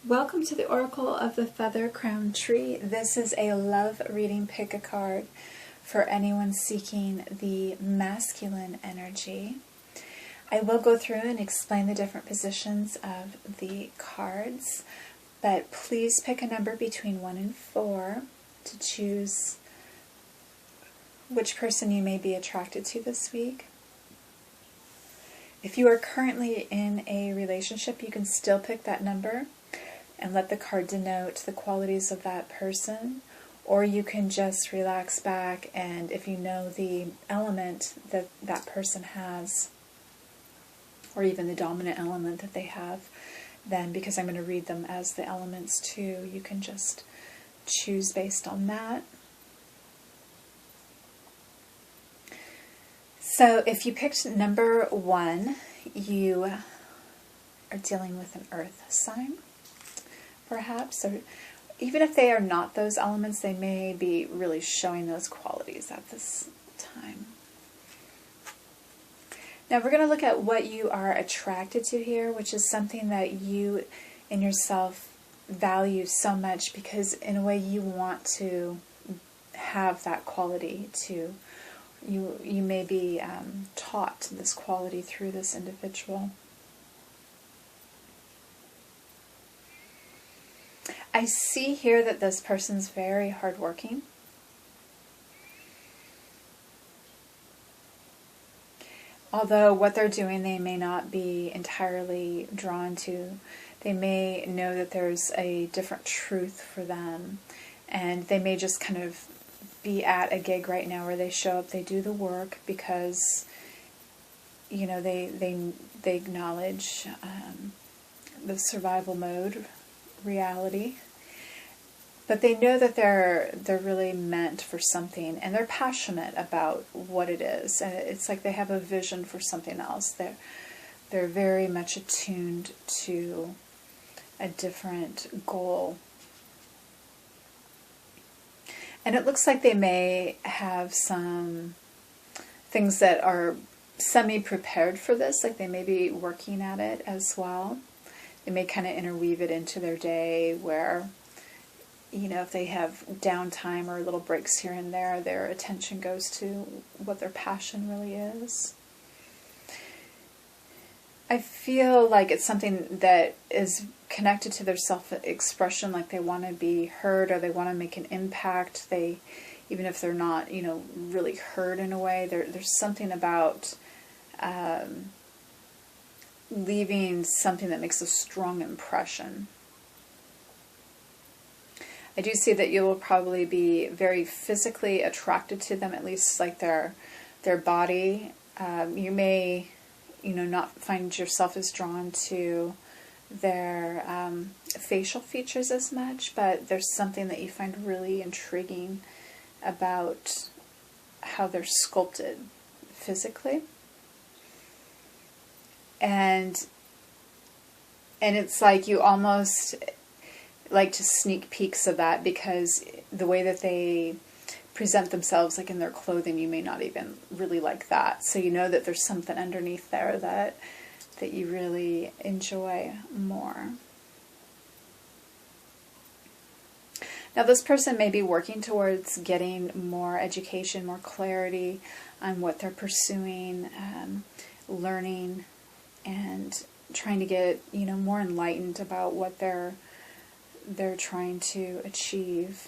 Welcome to the Oracle of the Feather Crown Tree. This is a love reading. Pick a card for anyone seeking the masculine energy. I will go through and explain the different positions of the cards, but please pick a number between 1 and 4 to choose which person you may be attracted to this week. If you are currently in a relationship, you can still pick that number and let the card denote the qualities of that person, or you can just relax back, and if you know the element that that person has, or even the dominant element that they have, then because I'm going to read them as the elements too, you can just choose based on that. So if you picked number 1, you are dealing with an earth sign, perhaps, or even if they are not those elements, they may be really showing those qualities at this time. Now we're going to look at what you are attracted to here, which is something that you in yourself value so much because in a way you want to have that quality too. You may be taught this quality through this individual. I see here that this person's very hardworking. Although what they're doing they may not be entirely drawn to. They may know that there's a different truth for them, and they may just kind of be at a gig right now where they show up, they do the work because, you know, they acknowledge the survival mode reality, but they know that they're really meant for something, and they're passionate about what it is. And it's like they have a vision for something else. They're very much attuned to a different goal. And it looks like they may have some things that are semi-prepared for this, like they may be working at it as well. They may kind of interweave it into their day where, you know, if they have downtime or little breaks here and there, their attention goes to what their passion really is. I feel like it's something that is connected to their self-expression, like they want to be heard or they want to make an impact. They, even if they're not, you know, really heard in a way, there's something about leaving something that makes a strong impression. I do see that you will probably be very physically attracted to them, at least like their body. You may, you know, not find yourself as drawn to their facial features as much, but there's something that you find really intriguing about how they're sculpted physically. And it's like you almost like to sneak peeks of that because the way that they present themselves, like in their clothing, you may not even really like that. So you know that there's something underneath there that you really enjoy more. Now this person may be working towards getting more education, more clarity on what they're pursuing, learning, and trying to get, you know, more enlightened about what they're trying to achieve.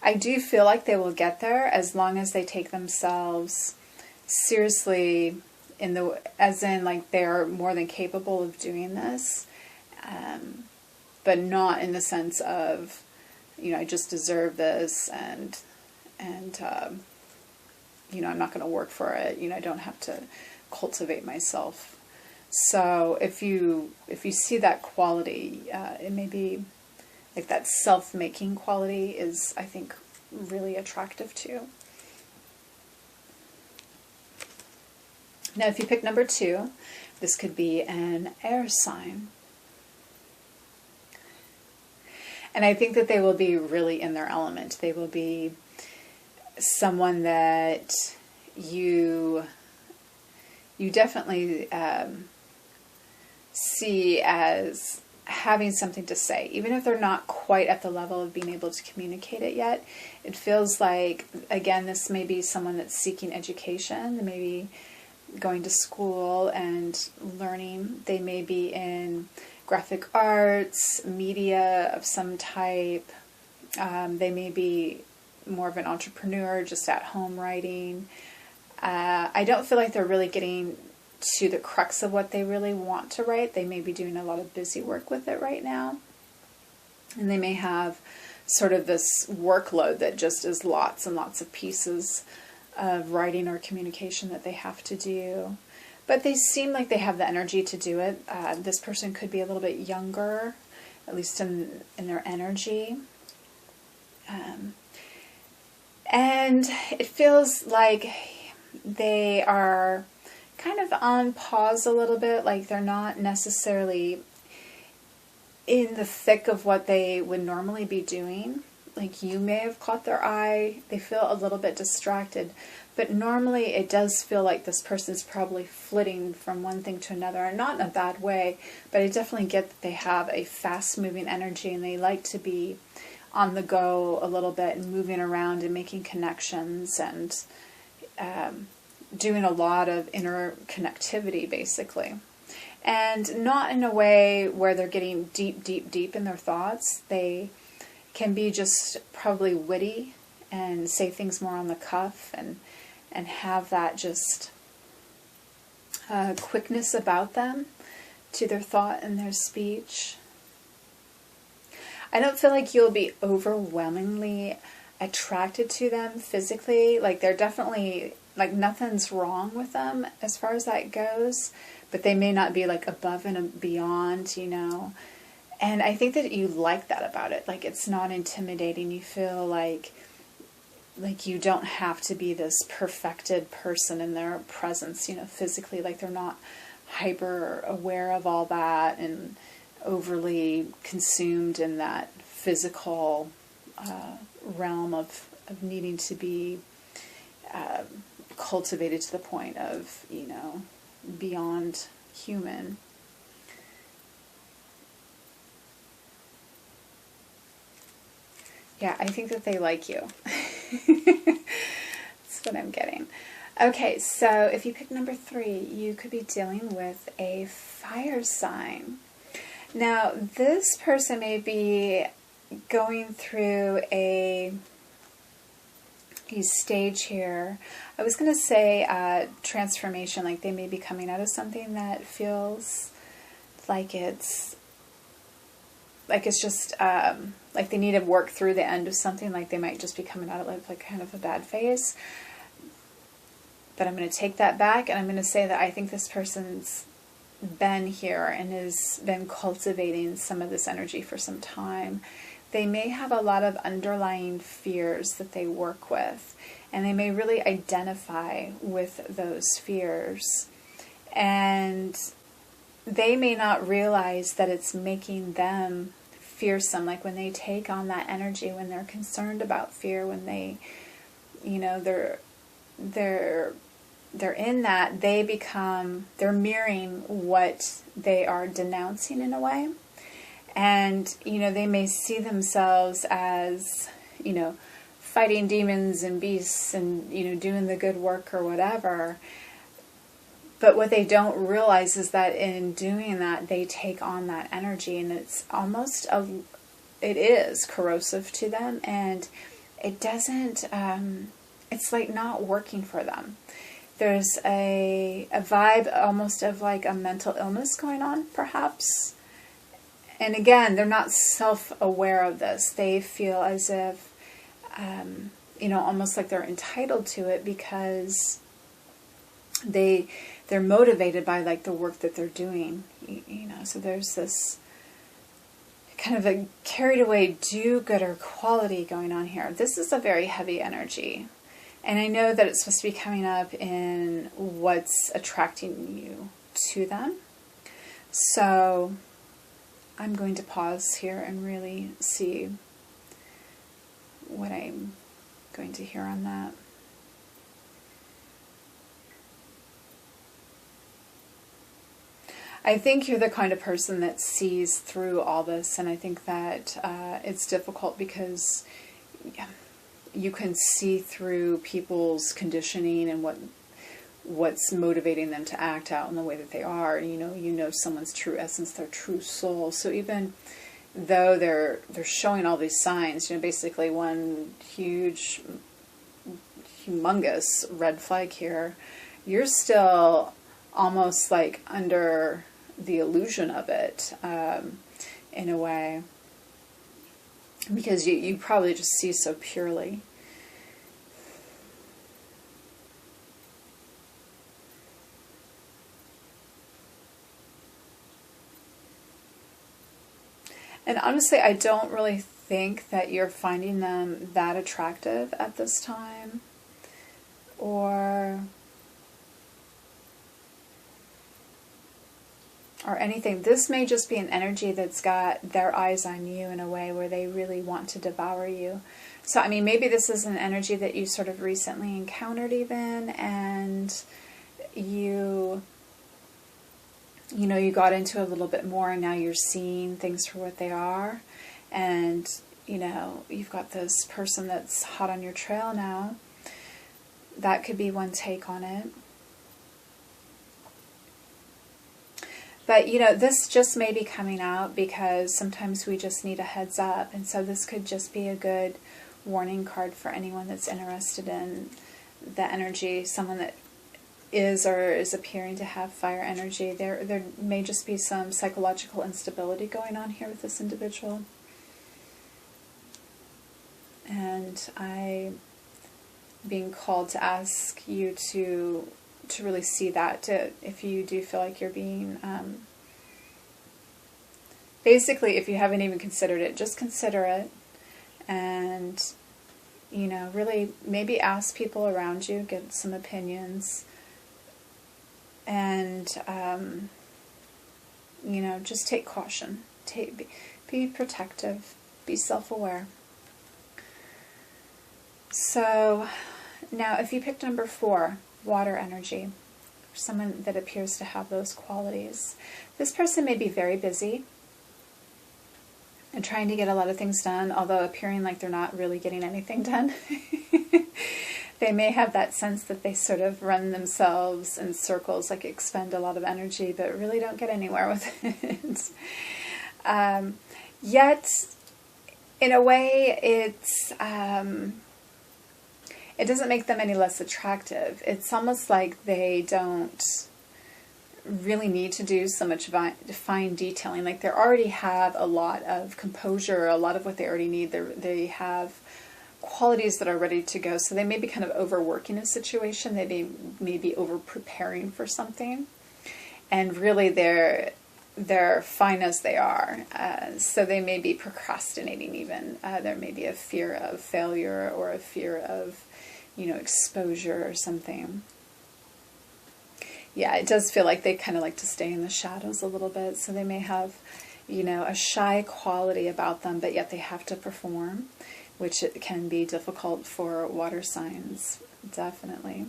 I do feel like they will get there as long as they take themselves seriously, as in like they're more than capable of doing this, but not in the sense of, you know, I just deserve this and you know, I'm not going to work for it. You know, I don't have to cultivate myself. So if you see that quality, it may be like that self-making quality is, I think, really attractive too. Now, if you pick number 2, this could be an air sign. And I think that they will be really in their element. They will be someone that you definitely see as having something to say, even if they're not quite at the level of being able to communicate it yet. It feels like, again, this may be someone that's seeking education. They may be going to school and learning. They may be in graphic arts, media of some type. They may be more of an entrepreneur, just at home writing. I don't feel like they're really getting to the crux of what they really want to write. They may be doing a lot of busy work with it right now. And they may have sort of this workload that just is lots and lots of pieces of writing or communication that they have to do. But they seem like they have the energy to do it. This person could be a little bit younger, at least in their energy. And it feels like they are kind of on pause a little bit, like they're not necessarily in the thick of what they would normally be doing. Like you may have caught their eye, they feel a little bit distracted, but normally it does feel like this person's probably flitting from one thing to another, and not in a bad way, but I definitely get that they have a fast-moving energy and they like to be on the go a little bit and moving around and making connections and doing a lot of interconnectivity, basically. And not in a way where they're getting deep, deep, deep in their thoughts. They can be just probably witty and say things more on the cuff and have that just quickness about them to their thought and their speech. I don't feel like you'll be overwhelmingly attracted to them physically. Like they're definitely, like nothing's wrong with them as far as that goes, but they may not be like above and beyond, you know. And I think that you like that about it. Like it's not intimidating. You feel like you don't have to be this perfected person in their presence, you know, physically. Like they're not hyper aware of all that and overly consumed in that physical realm of needing to be cultivated to the point of, you know, beyond human. Yeah, I think that they like you. That's what I'm getting. Okay, so if you pick number 3, you could be dealing with a fire sign. Now, this person may be going through a stage here. I was going to say transformation, like they may be coming out of something that feels like it's just like they need to work through the end of something, like they might just be coming out of like kind of a bad phase. But I'm going to take that back and I'm going to say that I think this person's been here and has been cultivating some of this energy for some time. They may have a lot of underlying fears that they work with, and they may really identify with those fears. And they may not realize that it's making them fearsome. Like when they take on that energy, when they're concerned about fear, when they, you know, they're in that, they're mirroring what they are denouncing in a way. And, you know, they may see themselves as, you know, fighting demons and beasts and, you know, doing the good work or whatever. But what they don't realize is that in doing that, they take on that energy, and it's almost it is corrosive to them, and it doesn't, it's like not working for them. There's a vibe almost of like a mental illness going on, perhaps. And again, they're not self-aware of this. They feel as if, you know, almost like they're entitled to it because they're motivated by like the work that they're doing, you know. So there's this kind of a carried away do-gooder quality going on here. This is a very heavy energy. And I know that it's supposed to be coming up in what's attracting you to them. So I'm going to pause here and really see what I'm going to hear on that. I think you're the kind of person that sees through all this, and I think that it's difficult because you can see through people's conditioning and what's motivating them to act out in the way that they are. You know someone's true essence, their true soul. So even though they're showing all these signs, basically one huge, humongous red flag here, you're still almost like under the illusion of it, in a way, because you probably just see so purely. And honestly, I don't really think that you're finding them that attractive at this time, or anything. This may just be an energy that's got their eyes on you in a way where they really want to devour you. So, I mean, maybe this is an energy that you sort of recently encountered even, and you got into a little bit more, and now you're seeing things for what they are. And, you've got this person that's hot on your trail now. That could be one take on it. But, this just may be coming out because sometimes we just need a heads up. And so this could just be a good warning card for anyone that's interested in the energy, someone that is or is appearing to have fire energy. There may just be some psychological instability going on here with this individual. And I'm being called to ask you to really see that, if you do feel like you're being, basically, if you haven't even considered it, just consider it, and, really maybe ask people around you, get some opinions, and, just take caution, be protective, be self-aware. So, now if you picked number 4, water energy, someone that appears to have those qualities. This person may be very busy and trying to get a lot of things done, although appearing like they're not really getting anything done. They may have that sense that they sort of run themselves in circles, like expend a lot of energy, but really don't get anywhere with it. Yet, in a way, it doesn't make them any less attractive. It's almost like they don't really need to do so much fine detailing. Like they already have a lot of composure, a lot of what they already need. They have qualities that are ready to go. So they may be kind of overworking a situation. They may be over-preparing for something. And really they're fine as they are. So they may be procrastinating even. There may be a fear of failure or a fear of exposure or something. Yeah, it does feel like they kind of like to stay in the shadows a little bit. So they may have, a shy quality about them, but yet they have to perform, which it can be difficult for water signs, definitely.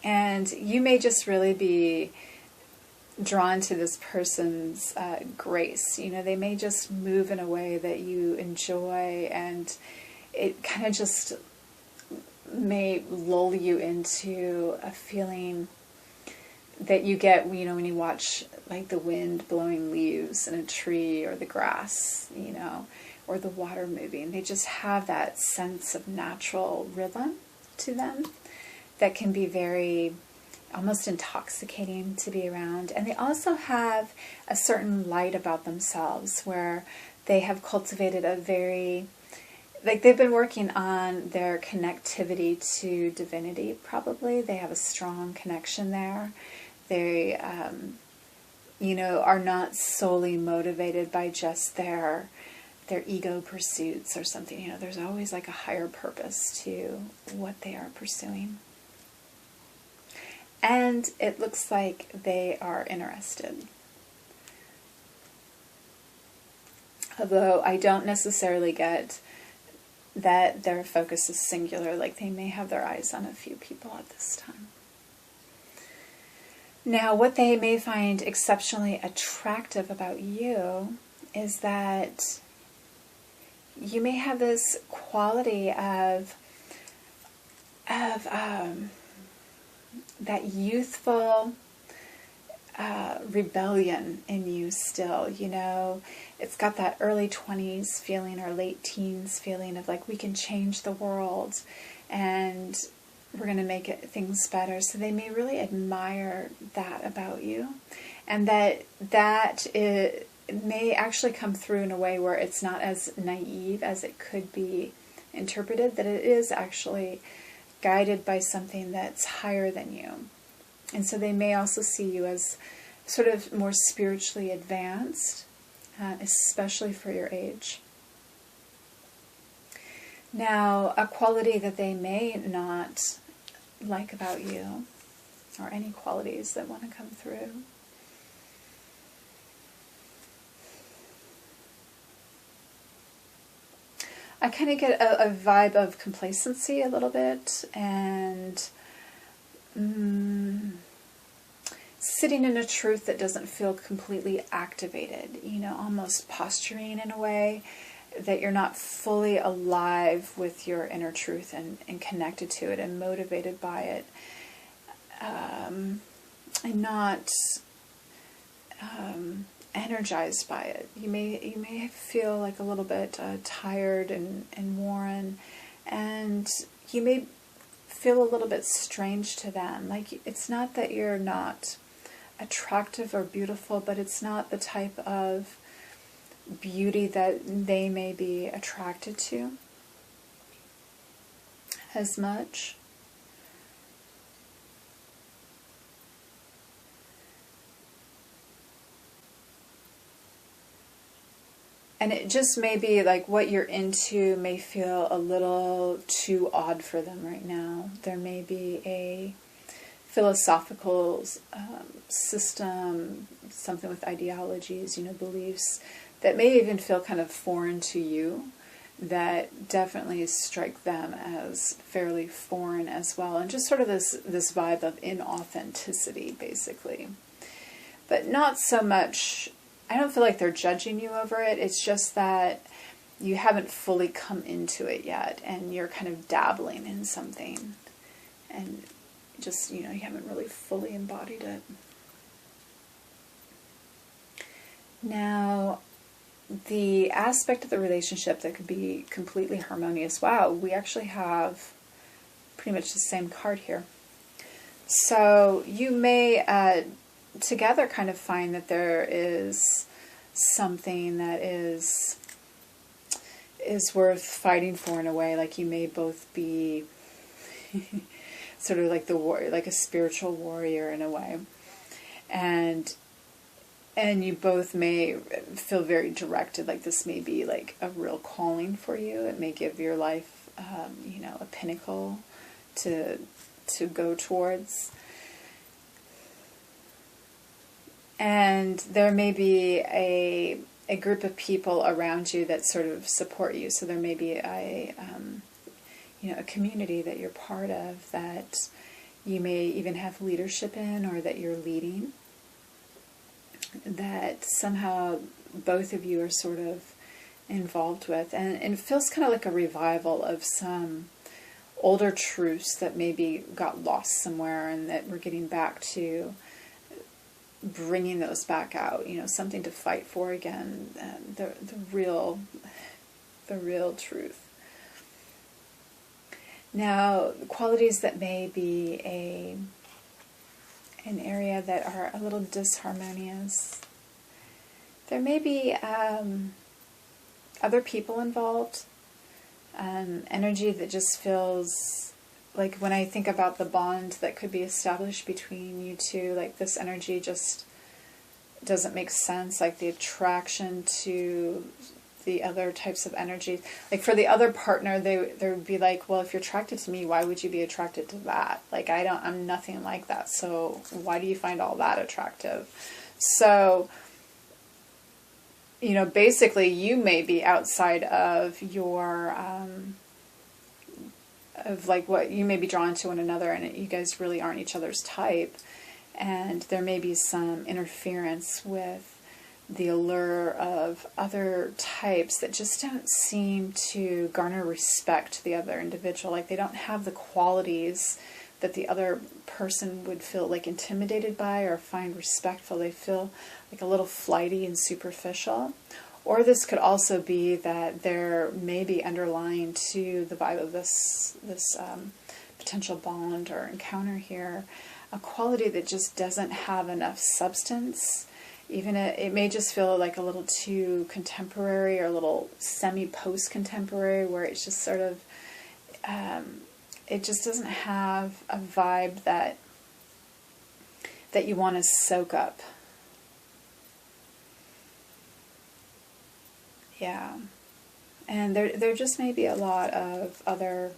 And you may just really be drawn to this person's grace. They may just move in a way that you enjoy, and it kind of just may lull you into a feeling that you get, when you watch like the wind blowing leaves in a tree, or the grass, or the water moving. They just have that sense of natural rhythm to them that can be very almost intoxicating to be around. And they also have a certain light about themselves where they have cultivated a very, like they've been working on their connectivity to divinity, probably. They have a strong connection there. They, are not solely motivated by just their ego pursuits or something. There's always like a higher purpose to what they are pursuing. And it looks like they are interested. Although I don't necessarily get that their focus is singular, like they may have their eyes on a few people at this time. Now, what they may find exceptionally attractive about you is that you may have this quality of that youthful rebellion in you still. You know, it's got that early 20s feeling or late teens feeling of like, we can change the world and we're going to make things better. So they may really admire that about you, and that it may actually come through in a way where it's not as naive as it could be interpreted, that it is actually guided by something that's higher than you. And so they may also see you as sort of more spiritually advanced, especially for your age. Now, a quality that they may not like about you, or any qualities that want to come through, I kind of get a vibe of complacency a little bit, and sitting in a truth that doesn't feel completely activated, you know, almost posturing in a way that you're not fully alive with your inner truth and connected to it and motivated by it, and not energized by it. You may feel like a little bit tired and worn, and you may feel a little bit strange to them. Like, it's not that you're not attractive or beautiful, but it's not the type of beauty that they may be attracted to as much. And it just may be like what you're into may feel a little too odd for them right now. There may be a philosophical system, something with ideologies, you know, beliefs that may even feel kind of foreign to you, that definitely strike them as fairly foreign as well. And just sort of this vibe of inauthenticity, basically. But not so much, I don't feel like they're judging you over it. It's just that you haven't fully come into it yet, and you're kind of dabbling in something. And just, you know, you haven't really fully embodied it. Now, the aspect of the relationship that could be completely harmonious. Wow, we actually have pretty much the same card here. So you may together kind of find that there is something that is worth fighting for in a way. Like, you may both be sort of like the warrior, like a spiritual warrior in a way, and you both may feel very directed. Like, this may be like a real calling for you. It may give your life, you know, a pinnacle to go towards. And there may be a group of people around you that sort of support you. So there may be a community that you're part of, that you may even have leadership in, or that you're leading, that somehow both of you are sort of involved with. And it feels kind of like a revival of some older truths that maybe got lost somewhere, and that we're getting back to bringing those back out, you know, something to fight for again, the real truth. Now, qualities that may be an area that are a little disharmonious. There may be other people involved, energy that just feels like, when I think about the bond that could be established between you two, like, this energy just doesn't make sense. Like, the attraction to the other types of energy. Like, for the other partner, they would be like, well, if you're attracted to me, why would you be attracted to that? Like, I'm nothing like that. So why do you find all that attractive? So, you know, basically you may be outside of your, of like what you may be drawn to one another, and you guys really aren't each other's type. and there may be some interference with the allure of other types that just don't seem to garner respect to the other individual. Like they don't have the qualities that the other person would feel like intimidated by or find respectful. They feel like a little flighty and superficial. Or this could also be that there may be underlying to the vibe of this potential bond or encounter here, a quality that just doesn't have enough substance. Even it may just feel like a little too contemporary or a little semi-post-contemporary, where it's just sort of, it just doesn't have a vibe that you want to soak up. Yeah. And there just may be a lot of other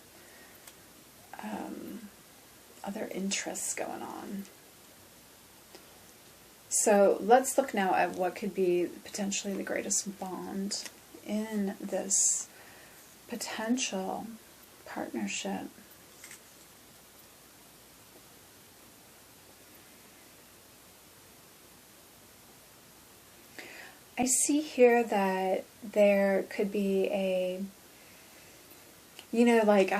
interests going on. So let's look now at what could be potentially the greatest bond in this potential partnership. I see here that there could be a, like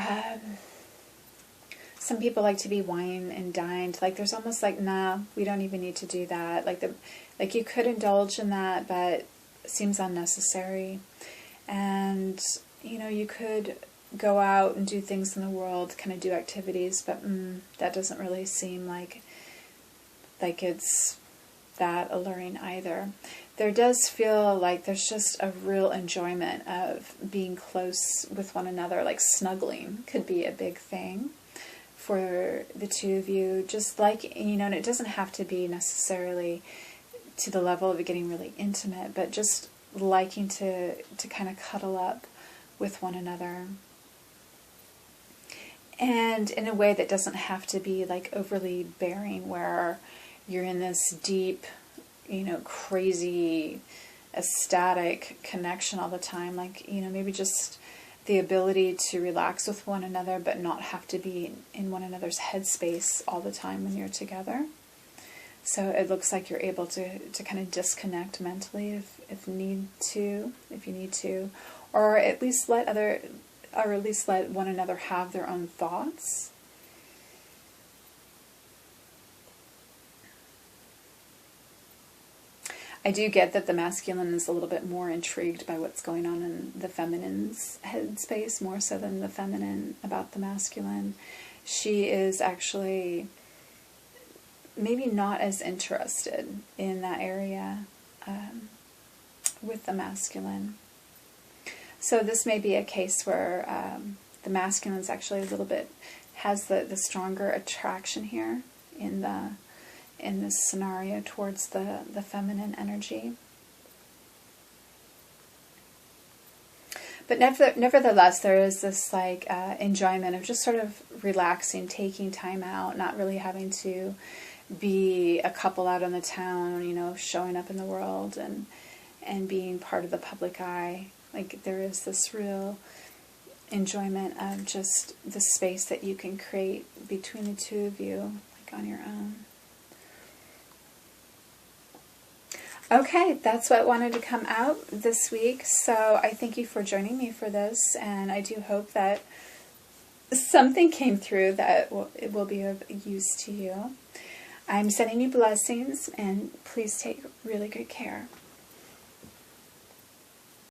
some people like to be wine and dined. Like there's almost like, nah, we don't even need to do that. Like you could indulge in that, but it seems unnecessary. And you could go out and do things in the world, kind of do activities, but that doesn't really seem like it's that alluring either. There does feel like there's just a real enjoyment of being close with one another, like snuggling could be a big thing for the two of you. Just like, and it doesn't have to be necessarily to the level of it getting really intimate, but just liking to kind of cuddle up with one another. And in a way that doesn't have to be like overly bearing, where you're in this deep, crazy, ecstatic connection all the time. Like, maybe just the ability to relax with one another, but not have to be in one another's headspace all the time when you're together. So it looks like you're able to kind of disconnect mentally if you need to, or at least let one another have their own thoughts. I do get that the masculine is a little bit more intrigued by what's going on in the feminine's headspace, more so than the feminine about the masculine. She is actually maybe not as interested in that area with the masculine. So this may be a case where the masculine is actually a little bit, has the stronger attraction here in this scenario towards the feminine energy. But nevertheless, there is this enjoyment of just sort of relaxing, taking time out, not really having to be a couple out on the town, showing up in the world and being part of the public eye. Like there is this real enjoyment of just the space that you can create between the two of you, like on your own. Okay, that's what wanted to come out this week. So I thank you for joining me for this, and I do hope that something came through that it will be of use to you. I'm sending you blessings, and please take really good care.